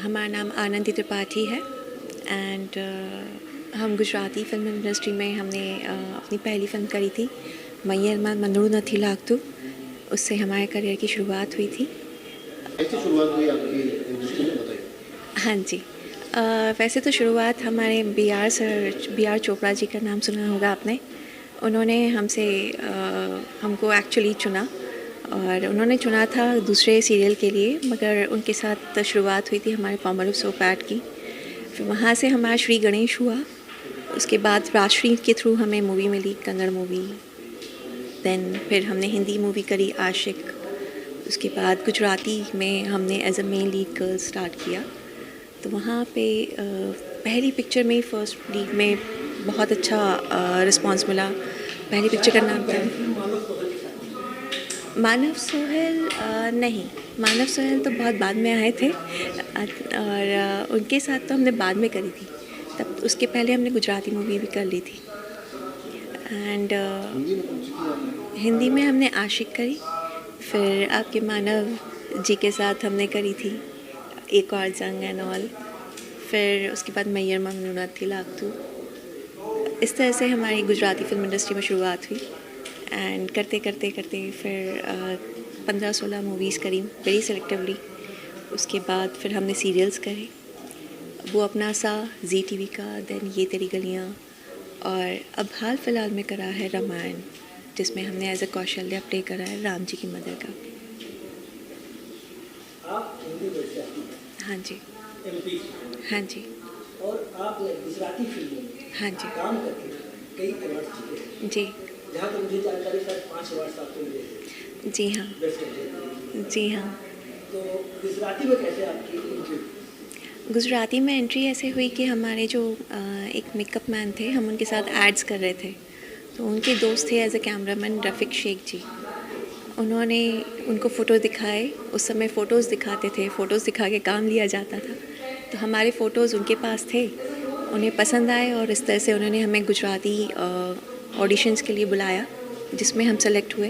हमारा नाम आनंदी त्रिपाठी है एंड हम गुजराती फिल्म इंडस्ट्री में हमने अपनी पहली फिल्म करी थी मय्यरमा मंदड़ू नथी लागतू। उससे हमारे करियर की शुरुआत हुई थी। कैसे शुरुआत हुई आपकी इंडस्ट्री में, बताइए। हाँ जी, वैसे तो शुरुआत हमारे बी आर चोपड़ा जी का नाम सुना होगा आपने। उन्होंने हमको एक्चुअली चुना और उन्होंने चुना था दूसरे सीरियल के लिए, मगर उनके साथ शुरुआत हुई थी हमारे पामर सोप ऐड की। फिर वहाँ से हमारा श्री गणेश हुआ। उसके बाद राजश्री के थ्रू हमें मूवी मिली, कन्नड़ मूवी। देन फिर हमने हिंदी मूवी करी आशिक। उसके बाद गुजराती में हमने as a main lead girl start किया। तो वहाँ पे पहली पिक्चर में फर्स्ट लीड में बहुत अच्छा रिस्पांस मिला। पहली पिक्चर का नाम था मानव सोहेल। नहीं, मानव सोहेल तो बहुत बाद में आए थे और उनके साथ तो हमने बाद में करी थी। तब उसके पहले हमने गुजराती मूवी भी कर ली थी। एंड हिंदी में हमने आशिक करी। फिर आपके मानव जी के साथ हमने करी थी एक और जंग एंड ऑल। फिर उसके बाद मय्यरमा मंदड़ू नथी लागतू। इस तरह से हमारी गुजराती फिल्म इंडस्ट्री में शुरुआत हुई। एंड करते करते करते फिर 15-16 मूवीज़ करी वेरी सेलेक्टिवली। उसके बाद फिर हमने सीरियल्स करे, वो अपना सा जी टीवी का, देन ये तेरी गलियाँ, और अब हाल फिलहाल में करा है रामायण, जिसमें हमने एज अ कौशल्या प्ले करा है राम जी की मदर का। आप हिंदी गुजराती हाँ जी, एमपी हाँ जी, और आप गुजराती फिल्मों में हाँ जी, काम करके कई अवार्ड जीते हैं। जी, जहाँ तक मुझे जानकारी शायद 5 अवार्ड आपको मिले थे। जी हाँ, बेस्ट एक्टर। जी हाँ। तो गुजराती में कैसे आपकी एंट्री? गुजराती में एंट्री ऐसे हुई कि हमारे जो एक मेकअप मैन थे, हम उनके साथ एड्स कर रहे थे। तो उनके दोस्त थे एज अ कैमरामैन रफ़ीक शेख जी। उन्होंने उनको फ़ोटो दिखाए। उस समय फ़ोटोज़ दिखाते थे, फ़ोटोज़ दिखा के काम लिया जाता था। तो हमारे फ़ोटोज़ उनके पास थे, उन्हें पसंद आए और इस तरह से उन्होंने हमें गुजराती ऑडिशंस के लिए बुलाया, जिसमें हम सेलेक्ट हुए।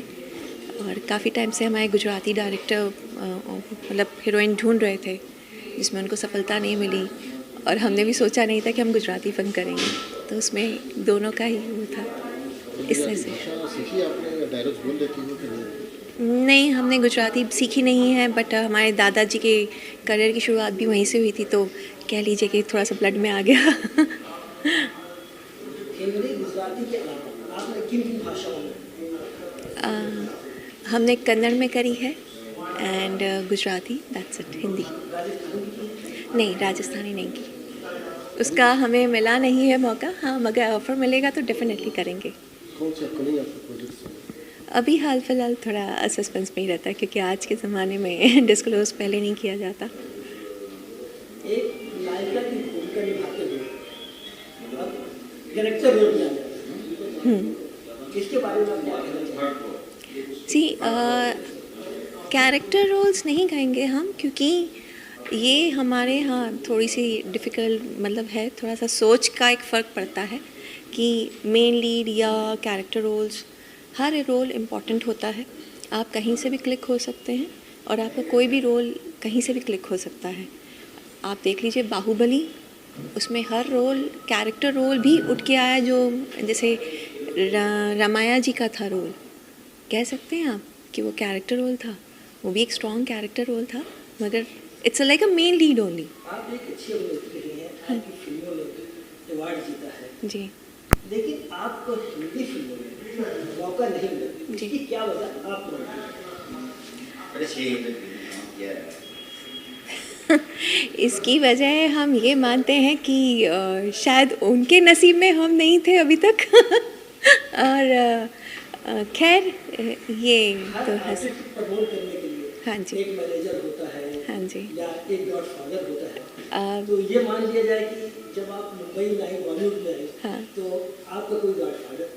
और काफ़ी टाइम से हमारे गुजराती डायरेक्टर मतलब हीरोइन ढूंढ रहे थे, जिसमें उनको सफलता नहीं मिली। और हमने भी सोचा नहीं था कि हम गुजराती फिल्म करेंगे, तो उसमें दोनों का ही वो था। इस तरह से भाषा सीखी आपने या डायलॉग्स बोल देती हो कि नहीं? नहीं, हमने गुजराती सीखी नहीं है, बट हमारे दादाजी के करियर की शुरुआत भी वहीं से हुई थी, तो कह लीजिए कि थोड़ा सा ब्लड में आ गया। हिंदी गुजराती के अलावा आपने किन किन भाषाओं में? हमने कन्नड़ में करी है and Gujarati, that's it. Hindi नहीं, राजस्थानी नहीं की। उसका हमें मिला नहीं है मौका। हाँ, मगर ऑफ़र मिलेगा तो डेफिनेटली करेंगे। कौन से अपकमिंग आपके प्रोजेक्ट्स हैं? अभी हाल फिलहाल थोड़ा सस्पेंस में ही रहता है, क्योंकि आज के ज़माने में डिस्क्लोज़ पहले नहीं किया जाता। एक नायिका की भूमिका निभाते हुए अब कैरेक्टर रोल में आ जाते हैं। इसके बारे में आप क्या कहना चाहेंगे? जी, कैरेक्टर रोल्स नहीं कहेंगे हम, क्योंकि ये हमारे यहाँ थोड़ी सी डिफ़िकल्ट मतलब है, थोड़ा सा सोच का एक फ़र्क पड़ता है कि मेन लीड या कैरेक्टर रोल्स, हर रोल इम्पॉर्टेंट होता है। आप कहीं से भी क्लिक हो सकते हैं और आपका कोई भी रोल कहीं से भी क्लिक हो सकता है। आप देख लीजिए बाहुबली, उसमें हर रोल कैरेक्टर रोल भी उठ के आया, जो जैसे रामाया जी का था रोल, कह सकते हैं आप कि वो कैरेक्टर रोल था। वो भी एक स्ट्रॉन्ग कैरेक्टर रोल था, मगर it's like a main lead only. आप एक अच्छी अभिनेत्री रही हैं, आपकी फिल्मों ने अवार्ड जीता है, जी, लेकिन आपको हिंदी फिल्मों में मौका नहीं मिला। जी। इसकी क्या वजह आप मानती हैं? इसकी वजह हम ये मानते हैं कि शायद उनके नसीब में हम नहीं थे अभी तक। और खैर, ये हर तो है। आर्टिस्ट प्रमोट करने के लिए हाँ जी, एक मैनेजर होता है, हाँ जी। या एक गॉडफादर होता है। अ, तो ये मान लिया जाए कि जब आप मुंबई में आई, बॉलीवुड में आई, हाँ। तो आपका कोई गॉडफादर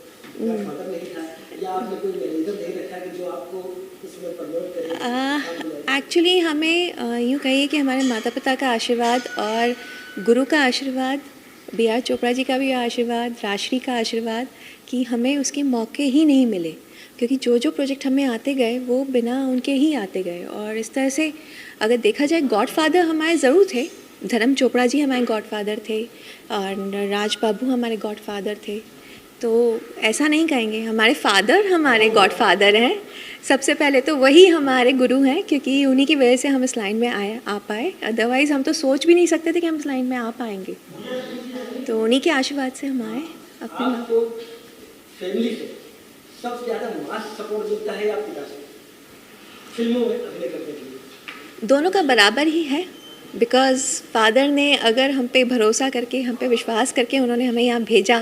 नहीं था, या आपने कोई मैनेजर नहीं रखा कि जो आपको इसमें प्रमोट करे? एक्चुअली हमें यूँ कहिए कि हमारे माता पिता का आशीर्वाद और गुरु का आशीर्वाद, बी आर चोपड़ा जी का भी आशीर्वाद, राजश्री का आशीर्वाद, कि हमें उसके मौके ही नहीं मिले, क्योंकि जो जो प्रोजेक्ट हमें आते गए वो बिना उनके ही आते गए। और इस तरह से अगर देखा जाए, गॉडफादर हमारे ज़रूर थे, धर्म चोपड़ा जी हमारे गॉडफादर थे और राज बाबू हमारे गॉडफादर थे। तो ऐसा नहीं कहेंगे, हमारे फादर हमारे गॉडफादर हैं। सबसे पहले तो वही हमारे गुरु हैं, क्योंकि उन्हीं की वजह से हम इस लाइन में आ पाए। अदरवाइज़ हम तो सोच भी नहीं सकते थे कि हम इस लाइन में आ पाएंगे। तो उन्हीं के आशीर्वाद से हम आए अपने माँ। आपको फैमिली से सबसे ज़्यादा मास सपोर्ट मिलता है या पिता से फिल्मों में अभिनय करने के लिए? दोनों का बराबर ही है, बिकॉज़ फादर ने अगर हम पे भरोसा करके, हम पे विश्वास करके उन्होंने हमें यहाँ भेजा,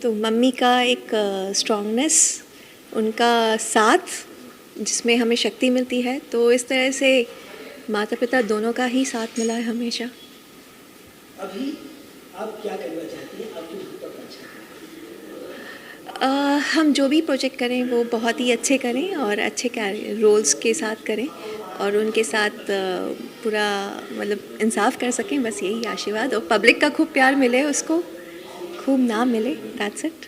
तो मम्मी का एक स्ट्रॉन्गनेस, उनका साथ जिसमें हमें शक्ति मिलती है। तो इस तरह से माता पिता दोनों का ही साथ मिला है हमेशा। अभी आप क्या करना चाहती हैं? आपकी महत्वाकांक्षा हम जो भी प्रोजेक्ट करें वो बहुत ही अच्छे करें और अच्छे रोल्स के साथ करें और उनके साथ पूरा मतलब इंसाफ कर सकें, बस यही आशीर्वाद। और पब्लिक का खूब प्यार मिले, उसको खूब नाम मिले, दैट्स इट।